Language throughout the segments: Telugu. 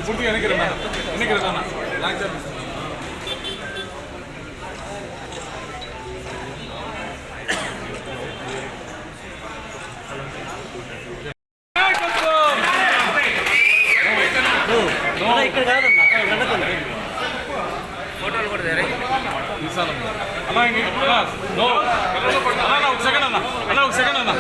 పూర్తిగా వెనక్కి రండి లాంగ్ ఇక్కడ కాదన్నా ఫోటోలు కూడా అలా ఒక సెకండ్ అన్న ఒక సెకండ్ అన్న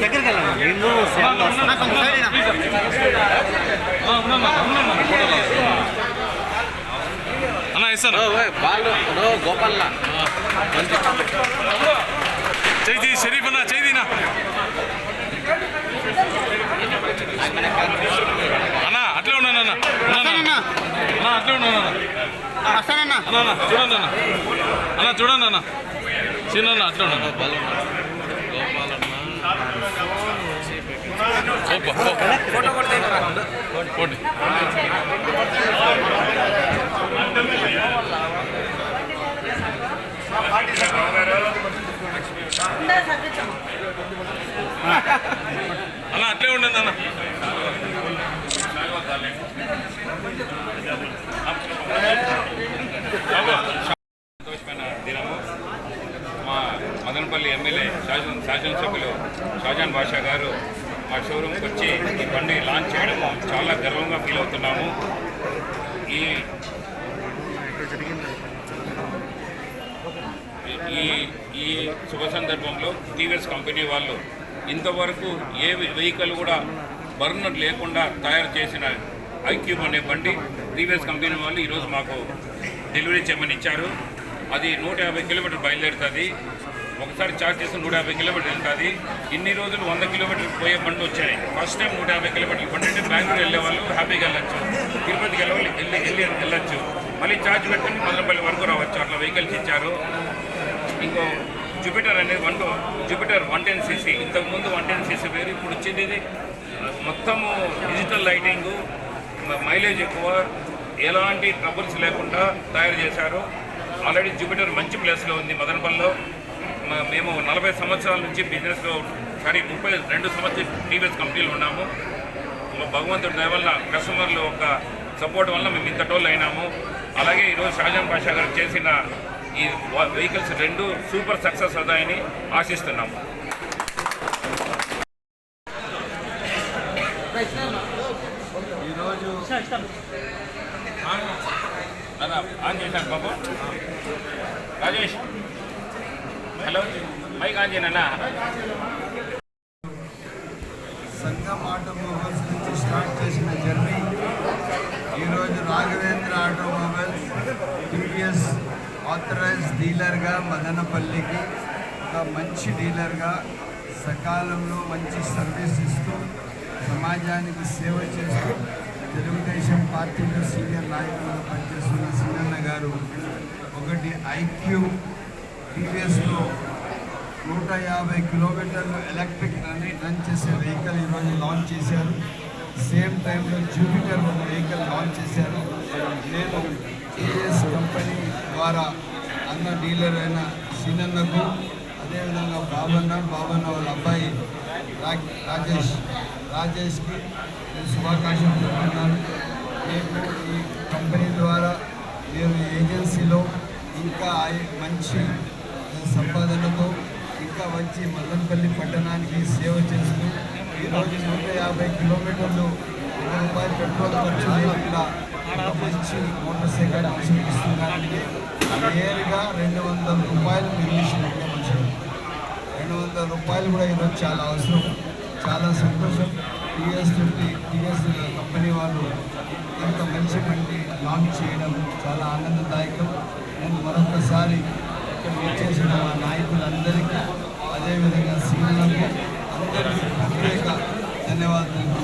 దగ్గరికి అన్న ఇస్తాను గోపాల్ చేయి షరీఫ్ అన్న చేయినా అన్న అట్లే ఉన్నాను అన్న అట్లే ఉన్నాను అన్న చూడండి అన్న చూడండి అన్న చిన్న అట్లే ఉన్నాను పోటీ అన్న అట్లే ఉండండి అన్న సంతోషమైన దినము మా మదనపల్లి ఎమ్మెల్యే శాసనసభ్యులు షాజాన్ బాషా గారు మా షోరూమ్కి వచ్చి ఈ బండి లాంచ్ చేయడం చాలా గర్వంగా ఫీల్ అవుతున్నాము. ఈ శుభ సందర్భంలో టీవీఎస్ కంపెనీ వాళ్ళు ఇంతవరకు ఏ వెహికల్ కూడా బర్నర్ లేకుండా తయారు చేసిన ఐక్యూబ్ అనే బండి టీవీఎస్ కంపెనీ వాళ్ళు ఈరోజు మాకు డెలివరీ చేయమని ఇచ్చారు. అది 150 కిలోమీటర్లు బయలుదేరుతుంది. ఒకసారి ఛార్జ్ చేస్తే 150 కిలోమీటర్లు వెళ్తుంది. ఇన్ని రోజులు 100 కిలోమీటర్లు పోయే బండి వచ్చాయి. ఫస్ట్ టైం 150 కిలోమీటర్లు బండి అంటే బెంగళూరు వెళ్ళే వాళ్ళు హ్యాపీగా వెళ్ళచ్చు, తిరుపతికి వెళ్ళచ్చు, మళ్ళీ ఛార్జ్ పెట్టుకుని మదనపల్లి వరకు రావచ్చు. అట్లా వెహికల్స్ ఇచ్చారు. ఇంకో జూపిటర్ అనేది జూపిటర్ 110cc, ఇంతకుముందు 110cc వేరు, ఇప్పుడు వచ్చింది ఇది మొత్తము డిజిటల్ లైటింగు, మైలేజ్ ఎక్కువ, ఎలాంటి ట్రబుల్స్ లేకుండా తయారు చేశారు. ఆల్రెడీ జూపిటర్ మంచి ప్లేస్లో ఉంది మదనపల్లిలో. మేము 40 సంవత్సరాల నుంచి బిజినెస్లో 32 సంవత్సరాలు టీవీఎస్ కంపెనీలు ఉన్నాము. భగవంతుడి దయ వల్ల కస్టమర్లు ఒక సపోర్ట్ వల్ల మేము ఇంత టోల్ అయినాము. అలాగే ఈరోజు షాజాన్ బాషా గారు చేసిన ఈ వెహికల్స్ 2 సూపర్ సక్సెస్ అవుతాయని ఆశిస్తున్నాము. ఈరోజు ఆన్ చేశాను బాబు రాజేష్, హలో మైక్ ఆన్ చేయనా. సంగం ఆటోమొబైల్స్ నుంచి స్టార్ట్ చేసిన జర్నీ ఈరోజు రాఘవేంద్ర ఆటోమొబైల్స్ టీవీఎస్ ఆథరైజ్ డీలర్గా మదనపల్లికి ఒక మంచి డీలర్గా సకాలంలో మంచి సర్వీస్ ఇస్తూ సమాజానికి సేవ చేస్తూ తెలుగుదేశం పార్టీలో సీనియర్ నాయకులుగా పనిచేస్తున్న సీనన్న గారు ఒకటి ఐక్యూ టీవీఎస్లో 150 కిలోమీటర్లు ఎలక్ట్రిక్ రన్ చేసే వెహికల్ ఈరోజు లాంచ్ చేశారు. సేమ్ టైంలో జూపిటర్ వెహికల్ లాంచ్ చేశారు. నేను టీవీఎస్ కంపెనీ ద్వారా అన్న డీలర్ అయిన సీనన్నకు, అదేవిధంగా బాబన్న వాళ్ళ అబ్బాయి రాజేష్కి నేను శుభాకాంక్షలు చెప్తున్నాను. మీకు ఈ కంపెనీ ద్వారా మీరు ఏజెన్సీలో ఇంకా మంచి సంపాదనతో ఇంకా వచ్చి మదనపల్లి పట్టణానికి సేవ చేస్తూ ఈరోజు 150 కిలోమీటర్లు రూపాయలు పెట్రోల్ ఖర్చు లేకుండా ఒక మంచి మోటార్ సైకిల్ ఇస్తున్నారంటే నేరుగా 200 రూపాయలు మిగిలిసిన మనుషులు 200 రూపాయలు కూడా ఈరోజు చాలా అవసరం. చాలా సంతోషం. టీఎస్ కంపెనీ వాళ్ళు ఇంత మంచి బండి లాంచ్ చేయడం చాలా ఆనందదాయకం. నేను మరొకసారి ఇక్కడ వచ్చేసిన మా నాయకులందరికీ, అదేవిధంగా సీనియర్లకు అందరికీ ప్రత్యేక ధన్యవాదాలు.